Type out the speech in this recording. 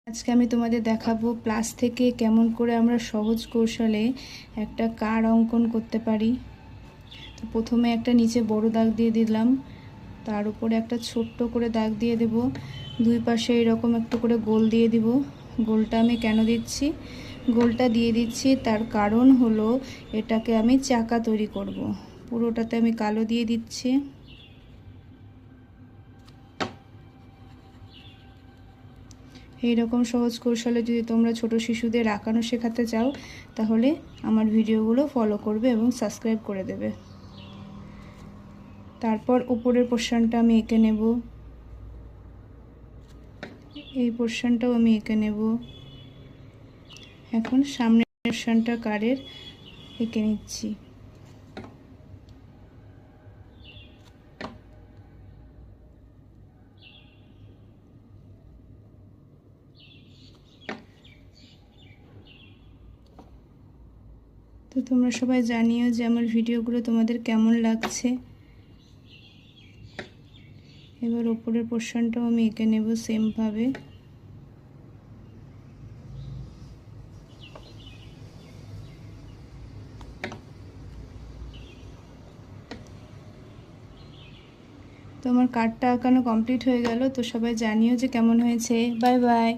আজকে আমি তোমাদের দেখাবো প্লাস থেকে কেমন করে আমরা সহজ কৌশলে একটা কার্ড অঙ্কন করতে পারি। তো প্রথমে একটা নিচে বড় দাগ দিয়ে দিলাম, তার উপরে একটা ছোট্ট করে দাগ দিয়ে দেব, দুই পাশে এরকম একটু করে গোল দিয়ে দিব। গোলটা আমি কেন দিচ্ছি, গোলটা দিয়ে দিচ্ছি তার কারণ হলো এটাকে আমি চাকা তৈরি করব। পুরোটাতে আমি কালো দিয়ে দিচ্ছি। এইরকম সহজ কৌশলে যদি তোমরা ছোট শিশুদের আঁকানো শেখাতে চাও তাহলে আমার ভিডিওগুলো ফলো করবে এবং সাবস্ক্রাইব করে দেবে। তারপর উপরের পোর্শনটা আমি এঁকে নেব, এই পোর্শনটাও আমি এঁকে নেব। এখন সামনের পোর্শনটা কার্ডের এঁকে নিচ্ছি। তো তোমরা সবাই জানিও যে আমার ভিডিওগুলো তোমাদের কেমন লাগছে। এবার ওপরের পোর্শনটাও আমি এঁকে নেব সেমভাবে। তো আমার কার্ডটা আঁকানো কমপ্লিট হয়ে গেল। তো সবাই জানিও যে কেমন হয়েছে। Bye bye.